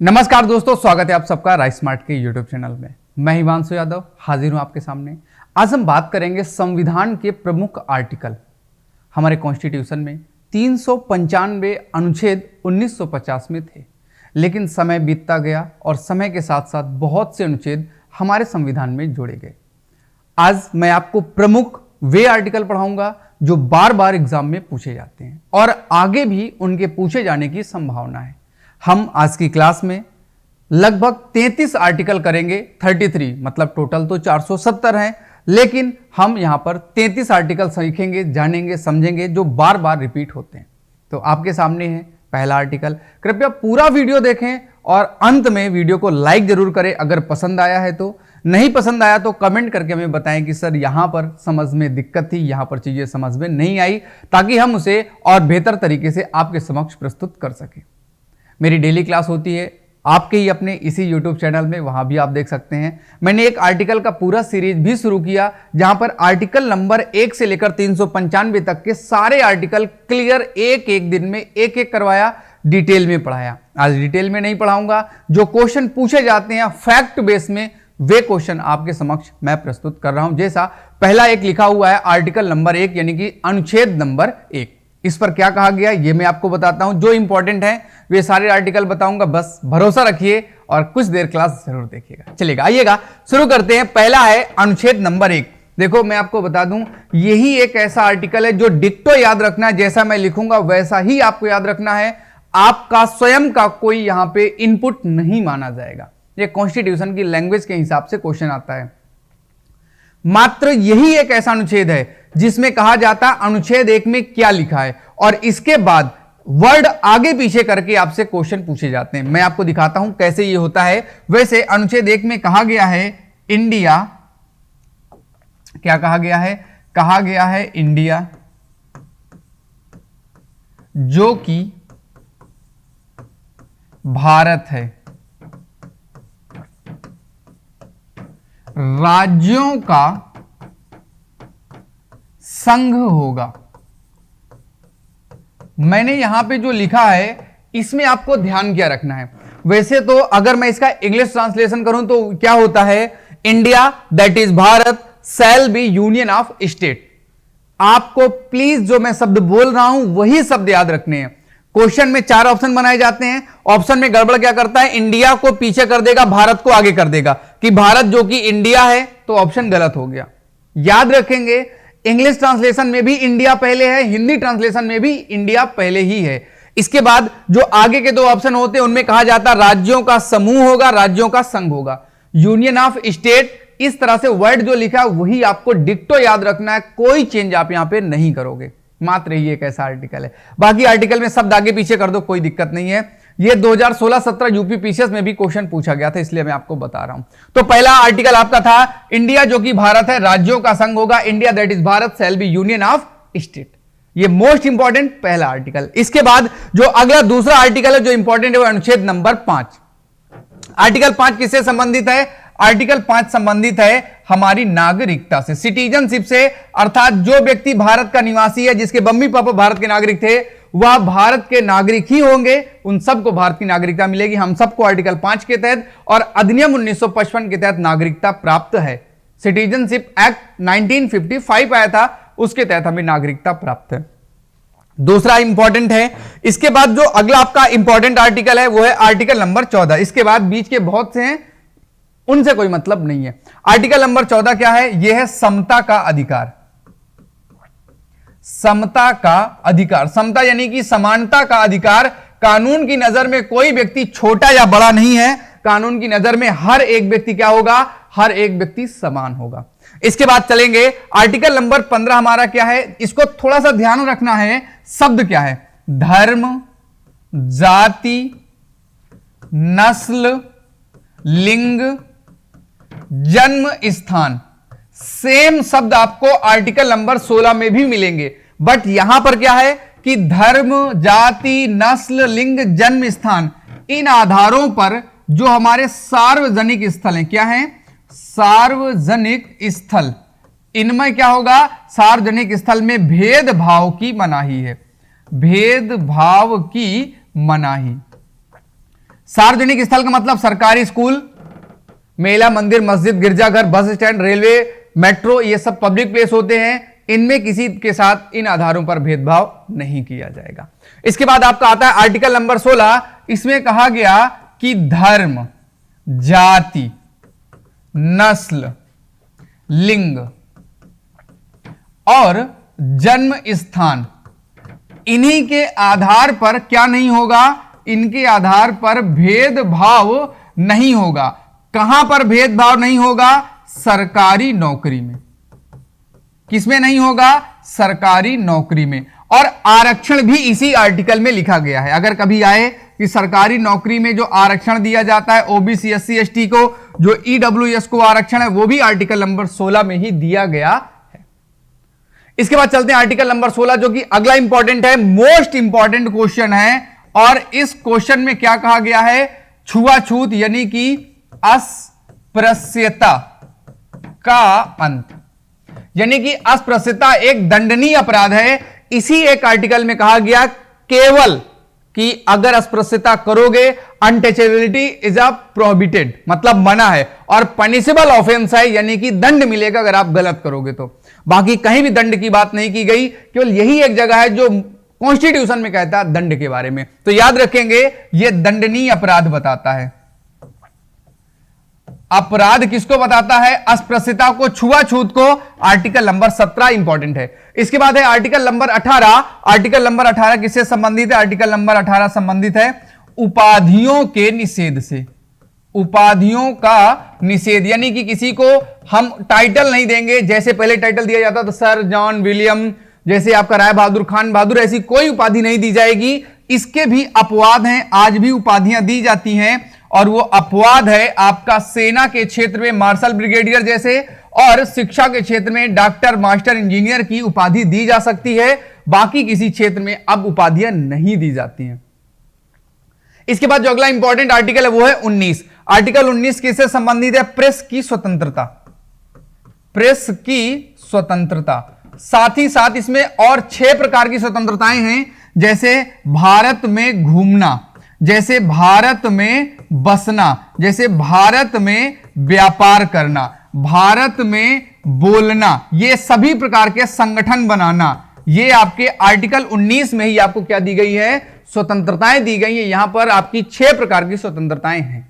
नमस्कार दोस्तों, स्वागत है आप सबका राइस स्मार्ट के यूट्यूब चैनल में। मैं हिमांशु यादव हाजिर हूं आपके सामने। आज हम बात करेंगे संविधान के प्रमुख आर्टिकल। हमारे कॉन्स्टिट्यूशन में 395 अनुच्छेद 1950 में थे, लेकिन समय बीतता गया और समय के साथ साथ बहुत से अनुच्छेद हमारे संविधान में जोड़े गए। आज मैं आपको प्रमुख वे आर्टिकल पढ़ाऊंगा जो बार बार एग्जाम में पूछे जाते हैं और आगे भी उनके पूछे जाने की संभावना है। हम आज की क्लास में लगभग 33 आर्टिकल करेंगे। 33 मतलब टोटल तो 470 हैं, लेकिन हम यहां पर 33 आर्टिकल सीखेंगे, जानेंगे, समझेंगे जो बार बार रिपीट होते हैं। तो आपके सामने है पहला आर्टिकल। कृपया पूरा वीडियो देखें और अंत में वीडियो को लाइक जरूर करें अगर पसंद आया है तो। नहीं पसंद आया तो कमेंट करके हमें बताएं कि सर यहां पर समझ में दिक्कत थी, यहां पर चीजें समझ में नहीं आई, ताकि हम उसे और बेहतर तरीके से आपके समक्ष प्रस्तुत कर सकें। मेरी डेली क्लास होती है आपके ही अपने इसी यूट्यूब चैनल में, वहां भी आप देख सकते हैं। मैंने एक आर्टिकल का पूरा सीरीज भी शुरू किया जहां पर आर्टिकल नंबर 1 से लेकर 395 तक के सारे आर्टिकल क्लियर एक एक दिन में एक एक करवाया, डिटेल में पढ़ाया। आज डिटेल में नहीं पढ़ाऊंगा, जो क्वेश्चन पूछे जाते हैं फैक्ट बेस में वे क्वेश्चन आपके समक्ष मैं प्रस्तुत कर रहा हूं। जैसा पहला एक लिखा हुआ है आर्टिकल नंबर 1 यानी कि अनुच्छेद नंबर 1। इस पर क्या कहा गया ये मैं आपको बताता हूं। जो इंपॉर्टेंट है वे सारे आर्टिकल बताऊंगा, बस भरोसा रखिए और कुछ देर क्लास जरूर देखिएगा। चलिएगा, आइएगा शुरू करते हैं। पहला है अनुच्छेद नंबर 1। देखो मैं आपको बता दूं, यही एक ऐसा आर्टिकल है जो डिक्टो याद रखना है, जैसा मैं लिखूंगा वैसा ही आपको याद रखना है। आपका स्वयं का कोई यहां पे इनपुट नहीं माना जाएगा। ये कॉन्स्टिट्यूशन की लैंग्वेज के हिसाब से क्वेश्चन आता है। मात्र यही एक ऐसा अनुच्छेद है जिसमें कहा जाता है अनुच्छेद 1 में क्या लिखा है और इसके बाद वर्ड आगे पीछे करके आपसे क्वेश्चन पूछे जाते हैं। मैं आपको दिखाता हूं कैसे ये होता है। वैसे अनुच्छेद 1 में कहा गया है इंडिया, क्या कहा गया है? कहा गया है इंडिया जो कि भारत है, राज्यों का संघ होगा। मैंने यहां पे जो लिखा है इसमें आपको ध्यान क्या रखना है? वैसे तो अगर मैं इसका इंग्लिश ट्रांसलेशन करूं तो क्या होता है? India that is Bharat shall be union of state. आपको प्लीज जो मैं शब्द बोल रहा हूं वही शब्द याद रखने हैं। क्वेश्चन में 4 ऑप्शन बनाए जाते हैं। ऑप्शन में गड़बड़ क्या करता है? इंडिया को पीछे कर देगा, भारत को आगे कर देगा कि भारत जो कि इंडिया है, तो ऑप्शन गलत हो गया। याद रखेंगे इंग्लिश ट्रांसलेशन में भी इंडिया पहले है, हिंदी ट्रांसलेशन में भी इंडिया पहले ही है। इसके बाद जो आगे के 2 ऑप्शन होते हैं उनमें कहा जाता है राज्यों का समूह होगा, राज्यों का संघ होगा, यूनियन ऑफ स्टेट। इस तरह से वर्ड जो लिखा है वही आपको डिक्टो याद रखना है, कोई चेंज आप यहां पे नहीं करोगे। मात्र ये एक ऐसा आर्टिकल है। बाकी आर्टिकल में शब्द आगे पीछे कर दो, कोई दिक्कत नहीं है। ये 2016-17 यूपी पीसीएस में भी क्वेश्चन पूछा गया था, इसलिए मैं आपको बता रहा हूं। तो पहला आर्टिकल आपका था इंडिया जो कि भारत है, राज्यों का संघ होगा, India that is Bharat shall be union of state. ये मोस्ट इंपॉर्टेंट पहला आर्टिकल। इसके बाद जो अगला दूसरा आर्टिकल है जो इंपॉर्टेंट है वो अनुच्छेद नंबर 5। आर्टिकल 5 किससे संबंधित है? आर्टिकल 5 संबंधित है हमारी नागरिकता से, सिटीजनशिप से। अर्थात जो व्यक्ति भारत का निवासी है, जिसके मम्मी पापा भारत के नागरिक थे, वह भारत के नागरिक ही होंगे, उन सबको भारत की नागरिकता मिलेगी। हम सबको आर्टिकल 5 के तहत और अधिनियम 1955 के तहत नागरिकता प्राप्त है। सिटीजनशिप एक्ट 1955 आया था, उसके तहत हमें नागरिकता प्राप्त है। दूसरा इंपॉर्टेंट है। इसके बाद जो अगला आपका इंपॉर्टेंट आर्टिकल है वो है आर्टिकल नंबर 14। इसके बाद बीच के बहुत से हैं, उनसे कोई मतलब नहीं है। आर्टिकल नंबर 14 क्या है? यह है समता का अधिकार। समता का अधिकार, समता यानी कि समानता का अधिकार। कानून की नजर में कोई व्यक्ति छोटा या बड़ा नहीं है। कानून की नजर में हर एक व्यक्ति क्या होगा? हर एक व्यक्ति समान होगा। इसके बाद चलेंगे आर्टिकल नंबर 15 हमारा क्या है? इसको थोड़ा सा ध्यान रखना है। शब्द क्या है? धर्म, जाति, नस्ल, लिंग, जन्म स्थान। सेम शब्द आपको आर्टिकल नंबर 16 में भी मिलेंगे, बट यहां पर क्या है कि धर्म, जाति, नस्ल, लिंग, जन्म स्थान, इन आधारों पर जो हमारे सार्वजनिक स्थल हैं, क्या हैं? सार्वजनिक स्थल। इनमें क्या होगा? सार्वजनिक स्थल में भेदभाव की मनाही है, भेदभाव की मनाही। सार्वजनिक स्थल का मतलब सरकारी स्कूल, मेला, मंदिर, मस्जिद, गिरजाघर, बस स्टैंड, रेलवे, मेट्रो, ये सब पब्लिक प्लेस होते हैं। इनमें किसी के साथ इन आधारों पर भेदभाव नहीं किया जाएगा। इसके बाद आपका आता है आर्टिकल नंबर 16। इसमें कहा गया कि धर्म, जाति, नस्ल, लिंग और जन्म स्थान, इन्हीं के आधार पर क्या नहीं होगा, इनके आधार पर भेदभाव नहीं होगा। कहां पर भेदभाव नहीं होगा? सरकारी नौकरी में। किसमें नहीं होगा? सरकारी नौकरी में। और आरक्षण भी इसी आर्टिकल में लिखा गया है। अगर कभी आए कि सरकारी नौकरी में जो आरक्षण दिया जाता है ओबीसी, एससी, एसटी को, जो ईडब्ल्यूएस को आरक्षण है, वो भी आर्टिकल नंबर 16 में ही दिया गया है। इसके बाद चलते हैं आर्टिकल नंबर 16, जो कि अगला इंपॉर्टेंट है, मोस्ट इंपॉर्टेंट क्वेश्चन है। और इस क्वेश्चन में क्या कहा गया है? छुआछूत यानी कि अस्पृश्यता का अंत, यानी कि अस्पृश्यता एक दंडनीय अपराध है। इसी एक आर्टिकल में कहा गया केवल कि अगर अस्पृश्यता करोगे, अनटचेबिलिटी इज अ प्रोहिबिटेड, मतलब मना है और पनिशेबल ऑफेंस है, यानी कि दंड मिलेगा अगर आप गलत करोगे तो। बाकी कहीं भी दंड की बात नहीं की गई, केवल यही एक जगह है जो कॉन्स्टिट्यूशन में कहता है दंड के बारे में। तो याद रखेंगे, यह दंडनीय अपराध बताता है। अपराध किसको बताता है? अस्पृश्यता को, छुआछूत को। आर्टिकल नंबर 17 इंपॉर्टेंट है। इसके बाद है आर्टिकल नंबर 18। आर्टिकल नंबर 18 किससे संबंधित है? आर्टिकल नंबर 18 संबंधित है उपाधियों के निषेध से। उपाधियों का निषेध, यानी कि किसी को हम टाइटल नहीं देंगे। जैसे पहले टाइटल दिया जाता था सर, जॉन, विलियम, जैसे आपका राय बहादुर, खान बहादुर, ऐसी कोई उपाधि नहीं दी जाएगी। इसके भी अपवाद हैं, आज भी उपाधियां दी जाती हैं। और वो अपवाद है आपका सेना के क्षेत्र में मार्शल ब्रिगेडियर जैसे, और शिक्षा के क्षेत्र में डॉक्टर, मास्टर, इंजीनियर की उपाधि दी जा सकती है। बाकी किसी क्षेत्र में अब उपाधियां नहीं दी जाती हैं। इसके बाद जो अगला इंपॉर्टेंट आर्टिकल है वो है 19। आर्टिकल 19 किससे संबंधित है? प्रेस की स्वतंत्रता। प्रेस की स्वतंत्रता, साथ ही साथ इसमें और 6 प्रकार की स्वतंत्रताएं हैं, जैसे भारत में घूमना, जैसे भारत में बसना, जैसे भारत में व्यापार करना, भारत में बोलना, ये सभी प्रकार के संगठन बनाना, ये आपके आर्टिकल 19 में ही आपको क्या दी गई है? स्वतंत्रताएं दी गई है। यहां पर आपकी 6 प्रकार की स्वतंत्रताएं हैं।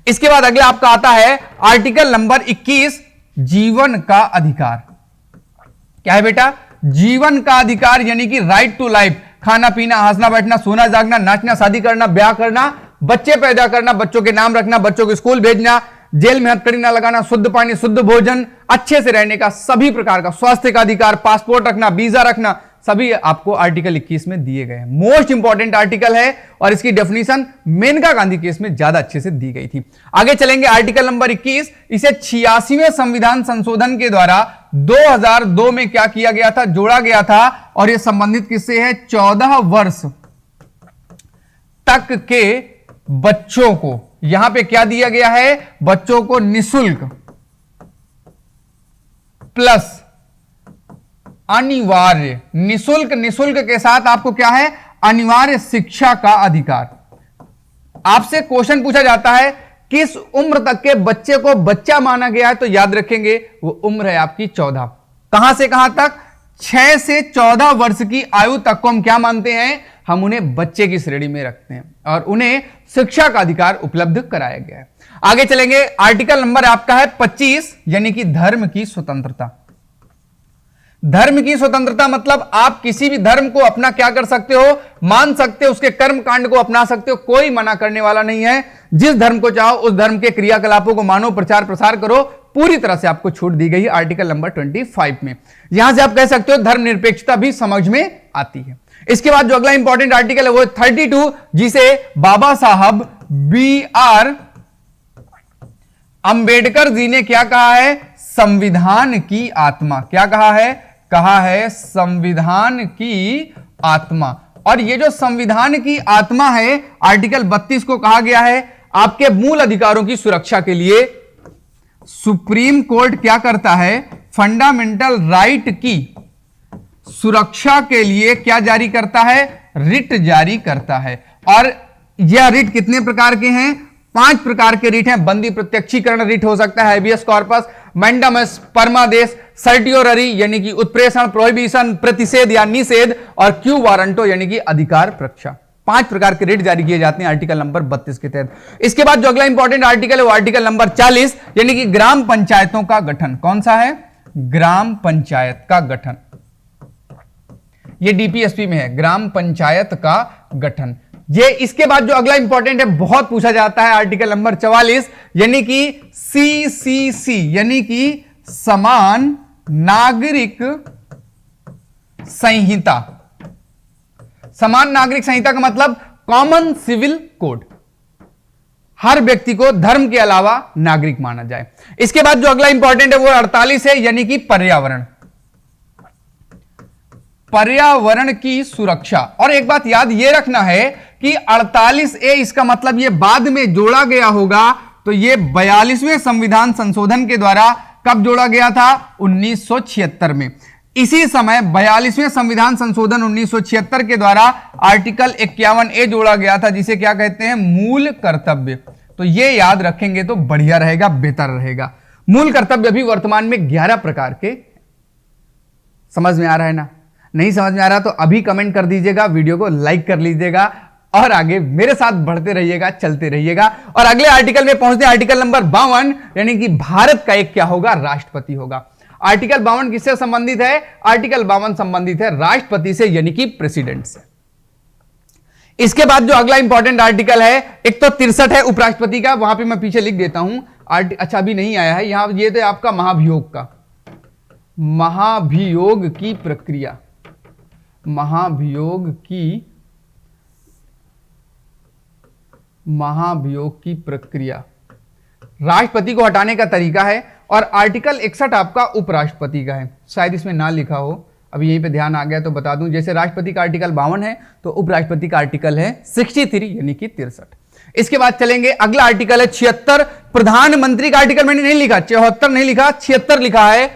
इसके बाद अगला आपका आता है आर्टिकल नंबर 21, जीवन का अधिकार। क्या है बेटा? जीवन का अधिकार, यानी कि राइट टू लाइफ। खाना पीना, हंसना बैठना, सोना जागना, नाचना, शादी करना, ब्याह करना, बच्चे पैदा करना, बच्चों के नाम रखना, बच्चों को स्कूल भेजना, जेल में हथकड़ी ना लगाना, शुद्ध पानी, शुद्ध भोजन, अच्छे से रहने का, सभी प्रकार का स्वास्थ्य का अधिकार, पासपोर्ट रखना, वीजा रखना, सभी आपको आर्टिकल 21 में दिए गए हैं। मोस्ट इंपॉर्टेंट आर्टिकल है और इसकी डेफिनेशन मेनका गांधी केस में ज्यादा अच्छे से दी गई थी। आगे चलेंगे आर्टिकल नंबर 21। इसे 86वें संविधान संशोधन के द्वारा 2002 में क्या किया गया था? जोड़ा गया था। और यह संबंधित किससे है? 14 वर्ष तक के बच्चों को यहां पे क्या दिया गया है? बच्चों को निशुल्क प्लस अनिवार्य, निशुल्क, निशुल्क के साथ आपको क्या है? अनिवार्य शिक्षा का अधिकार। आपसे क्वेश्चन पूछा जाता है किस उम्र तक के बच्चे को बच्चा माना गया है, तो याद रखेंगे वो उम्र है आपकी 14। कहां से कहां तक? 6 से 14 वर्ष की आयु तक को हम क्या मानते हैं? हम उन्हें बच्चे की श्रेणी में रखते हैं और उन्हें शिक्षा का अधिकार उपलब्ध कराया गया है। आगे चलेंगे, आर्टिकल नंबर आपका है 25, यानी कि धर्म की स्वतंत्रता। धर्म की स्वतंत्रता मतलब आप किसी भी धर्म को अपना क्या कर सकते हो? मान सकते हो, उसके कर्म कांड को अपना सकते हो, कोई मना करने वाला नहीं है। जिस धर्म को चाहो उस धर्म के क्रियाकलापों को मानो, प्रचार प्रसार करो, पूरी तरह से आपको छूट दी गई है आर्टिकल नंबर 25 में। यहां से आप कह सकते हो धर्मनिरपेक्षता भी समझ में आती है। इसके बाद जो अगला इंपॉर्टेंट आर्टिकल है वो 32, जिसे बाबा साहब BR अंबेडकर जी ने क्या कहा है? संविधान की आत्मा। क्या कहा है? कहा है संविधान की आत्मा। और ये जो संविधान की आत्मा है, आर्टिकल 32 को कहा गया है आपके मूल अधिकारों की सुरक्षा के लिए। सुप्रीम कोर्ट क्या करता है? फंडामेंटल राइट की सुरक्षा के लिए क्या जारी करता है? रिट जारी करता है। और यह रिट कितने प्रकार के हैं? 5 प्रकार के रिट हैं। बंदी प्रत्यक्षीकरण रिट हो सकता है, हैबियस कॉर्पस, मैंडामस, परमादेश, सर्टियोररी यानी कि उत्प्रेषण, प्रोहिबिशन, प्रतिषेध या निषेध, और क्यू वारंटो यानी कि अधिकार प्रक्षा। 5 प्रकार के रिट जारी किए जाते हैं आर्टिकल नंबर 32 के तहत। इसके बाद जो अगला इंपॉर्टेंट आर्टिकल है वो आर्टिकल नंबर 40 यानी कि ग्राम पंचायतों का गठन। कौन सा है? ग्राम पंचायत का गठन। ये डीपीएसपी में है, ग्राम पंचायत का गठन। ये इसके बाद जो अगला इंपॉर्टेंट है, बहुत पूछा जाता है, आर्टिकल नंबर 44 यानी कि सीसीसी यानी कि समान नागरिक संहिता। समान नागरिक संहिता का मतलब कॉमन सिविल कोड, हर व्यक्ति को धर्म के अलावा नागरिक माना जाए। इसके बाद जो अगला इंपॉर्टेंट है वो 48 है यानी कि पर्यावरण, पर्यावरण की सुरक्षा। और एक बात याद ये रखना है कि 48A इसका मतलब ये बाद में जोड़ा गया होगा, तो ये 42वें संविधान संशोधन के द्वारा कब जोड़ा गया था? 1976 में। इसी समय 42वें संविधान संशोधन 1976 के द्वारा आर्टिकल 51A जोड़ा गया था, जिसे क्या कहते हैं? मूल कर्तव्य। तो ये याद रखेंगे तो बढ़िया रहेगा, बेहतर रहेगा। मूल कर्तव्य भी वर्तमान में 11 प्रकार के। समझ में आ रहा है ना? नहीं समझ में आ रहा तो अभी कमेंट कर दीजिएगा, वीडियो को लाइक कर लीजिएगा और आगे मेरे साथ बढ़ते रहिएगा, चलते रहिएगा। और अगले आर्टिकल में पहुंचते हैं, आर्टिकल नंबर 52 यानी कि भारत का एक क्या होगा? राष्ट्रपति होगा। आर्टिकल 52 किससे संबंधित है? आर्टिकल 52 संबंधित है राष्ट्रपति से यानी कि प्रेसिडेंट से। इसके बाद जो अगला इंपॉर्टेंट आर्टिकल है, एक तो 63 है उपराष्ट्रपति का, वहां पे मैं पीछे लिख देता हूं। अच्छा अभी नहीं आया है यहां, ये तो आपका महाभियोग का, महाभियोग की प्रक्रिया, महाभियोग की प्रक्रिया राष्ट्रपति को हटाने का तरीका है। और आर्टिकल 61 आपका उपराष्ट्रपति का है, शायद इसमें ना लिखा हो, अभी यहीं पे ध्यान आ गया तो बता दूं। जैसे राष्ट्रपति का आर्टिकल 52 है तो उपराष्ट्रपति का आर्टिकल है 63 यानी कि 63। इसके बाद चलेंगे, अगला आर्टिकल है 76। प्रधानमंत्री का आर्टिकल मैंने नहीं लिखा, 74 नहीं लिखा, 76 लिखा है।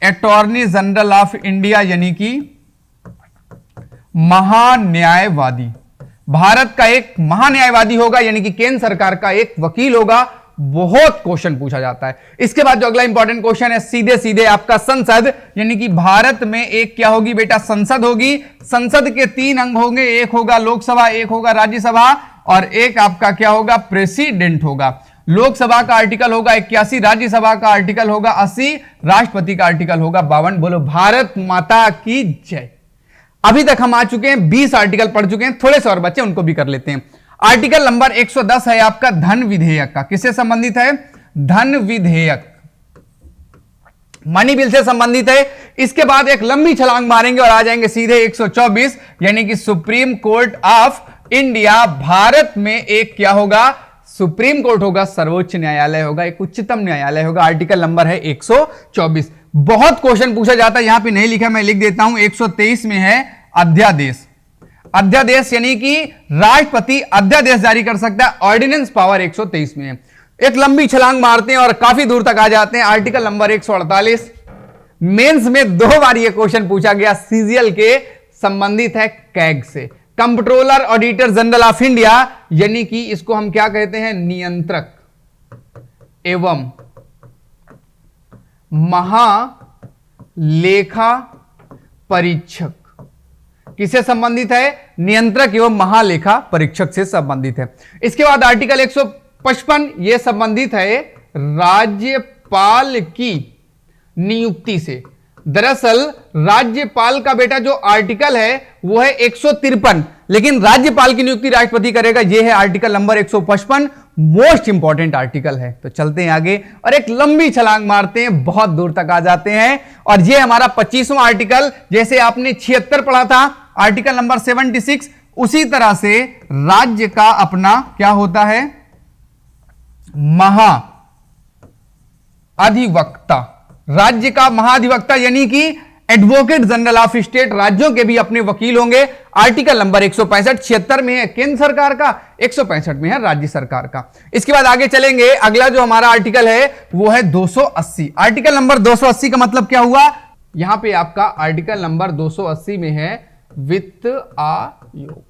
अटॉर्नी जनरल ऑफ इंडिया यानी कि महान्यायवादी, भारत का एक महान्यायवादी होगा यानी कि केंद्र सरकार का एक वकील होगा। बहुत क्वेश्चन पूछा जाता है। इसके बाद जो अगला इंपॉर्टेंट क्वेश्चन है, सीधे सीधे आपका संसद यानी कि भारत में एक क्या होगी बेटा? संसद होगी। संसद के 3 अंग होंगे, एक होगा लोकसभा, एक होगा राज्यसभा और एक आपका क्या होगा? प्रेसिडेंट होगा। लोकसभा का आर्टिकल होगा 81, राज्यसभा का आर्टिकल होगा 80, राष्ट्रपति का आर्टिकल होगा 52। बोलो भारत माता की जय। अभी तक हम आ चुके हैं, 20 आर्टिकल पढ़ चुके हैं, थोड़े से और बच्चे उनको भी कर लेते हैं। आर्टिकल नंबर 110 है आपका धन विधेयक का। किससे संबंधित है? धन विधेयक, मनी बिल से संबंधित है। इसके बाद एक लंबी छलांग मारेंगे और आ जाएंगे सीधे 124 यानी कि supreme court of India. Bharat में एक क्या होगा? सुप्रीम कोर्ट होगा, सर्वोच्च न्यायालय होगा, एक उच्चतम न्यायालय होगा। आर्टिकल नंबर है 124। बहुत क्वेश्चन पूछा जाता है, यहां पे नहीं लिखा, मैं लिख देता हूं। 123 में है अध्यादेश। अध्यादेश यानी कि राष्ट्रपति अध्यादेश जारी कर सकता है, ऑर्डिनेंस पावर 123 में है। एक लंबी छलांग मारते हैं और काफी दूर तक आ जाते हैं। आर्टिकल नंबर 148, मेंस में 2 बार यह क्वेश्चन पूछा गया, सीजीएल के संबंधित है कैग से, comptroller auditor general of India यानी कि इसको हम क्या कहते हैं? नियंत्रक एवं महालेखा परीक्षक। किससे संबंधित है? नियंत्रक एवं महालेखा परीक्षक से संबंधित है। इसके बाद आर्टिकल 155 यह संबंधित है राज्यपाल की नियुक्ति से। दरअसल राज्यपाल का बेटा जो आर्टिकल है वो है 153, लेकिन राज्यपाल की नियुक्ति राष्ट्रपति करेगा। यह है article number 155, most important article है। तो चलते हैं आगे और एक लंबी छलांग मारते हैं, बहुत दूर तक आ जाते हैं। और यह हमारा 25वां आर्टिकल। जैसे आपने 76 पढ़ा था, आर्टिकल नंबर 76, उसी तरह से राज्य का अपना क्या होता है? महाअधिवक्ता। राज्य का महाधिवक्ता यानी कि एडवोकेट जनरल ऑफ स्टेट। राज्यों के भी अपने वकील होंगे। आर्टिकल नंबर 165, 76 में है केंद्र सरकार का, 165 में है राज्य सरकार का। इसके बाद आगे चलेंगे, अगला जो हमारा आर्टिकल है वो है 280। आर्टिकल नंबर 280 का मतलब क्या हुआ? यहां पे आपका आर्टिकल नंबर 280 में है वित्त आयोग।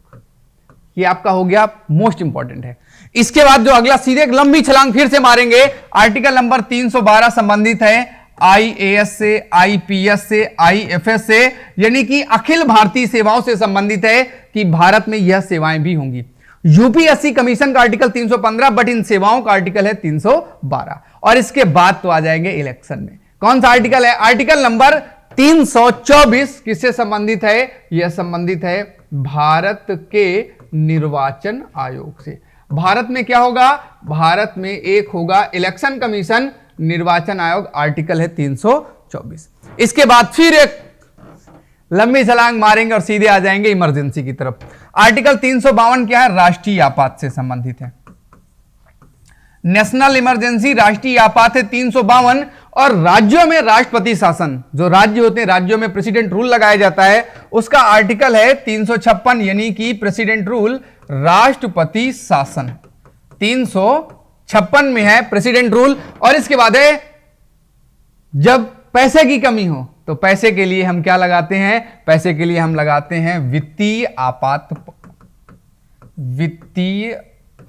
ये आपका हो गया मोस्ट इंपॉर्टेंट है। इसके बाद जो अगला सीधे एक लंबी छलांग फिर से मारेंगे, आर्टिकल नंबर 312 संबंधित है आईएएस से, आईपीएस से, आईएफएस से, यानी कि अखिल भारतीय सेवाओं से संबंधित है कि भारत में यह सेवाएं भी होंगी। यूपीएससी कमीशन का आर्टिकल 315, बट इन सेवाओं का आर्टिकल है 312। और इसके बाद तो आ जाएंगे इलेक्शन में। कौन सा आर्टिकल है? आर्टिकल नंबर 324 किससे संबंधित है? यह संबंधित है भारत के निर्वाचन आयोग से। भारत में क्या होगा? भारत में एक होगा इलेक्शन कमीशन, निर्वाचन आयोग, आर्टिकल है 324। इसके बाद फिर एक लंबी छलांग मारेंगे और सीधे आ जाएंगे इमरजेंसी की तरफ। आर्टिकल 352 क्या है? राष्ट्रीय आपात से संबंधित है। नेशनल इमरजेंसी राष्ट्रीय आपात है 352। और राज्यों में राष्ट्रपति शासन, जो राज्य होते हैं राज्यों में प्रेसिडेंट रूल लगाया जाता है, उसका आर्टिकल है 356, यानी कि प्रेसिडेंट रूल, राष्ट्रपति शासन 356 में है प्रेसिडेंट रूल। और इसके बाद है जब पैसे की कमी हो तो पैसे के लिए हम क्या लगाते हैं? पैसे के लिए हम लगाते हैं वित्तीय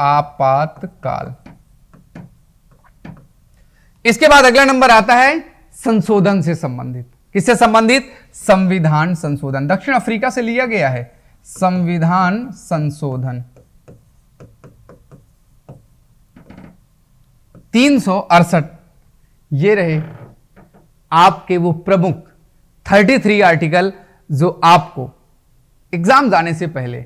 आपातकाल। इसके बाद अगला नंबर आता है संशोधन से संबंधित। किससे संबंधित? संविधान संशोधन। दक्षिण अफ्रीका से लिया गया है संविधान संशोधन 368। ये रहे आपके वो प्रमुख 33 आर्टिकल जो आपको एग्जाम जाने से पहले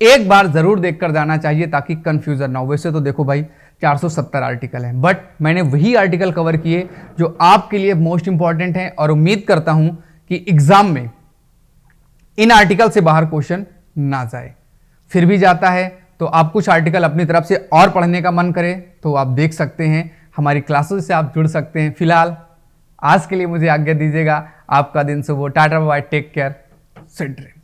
एक बार जरूर देखकर जाना चाहिए ताकि कंफ्यूजन ना हो। वैसे तो देखो भाई 470 आर्टिकल हैं, बट मैंने वही आर्टिकल कवर किए जो आपके लिए मोस्ट इंपॉर्टेंट हैं, और उम्मीद करता हूं कि एग्जाम में इन आर्टिकल से बाहर क्वेश्चन ना जाए। फिर भी जाता है तो आप कुछ आर्टिकल अपनी तरफ से और पढ़ने का मन करे तो आप देख सकते हैं, हमारी क्लासेस से आप जुड़ सकते हैं। फिलहाल आज के लिए मुझे आज्ञा दीजिएगा। आपका दिन शुभ हो। Tata bye, take care, sweet dream.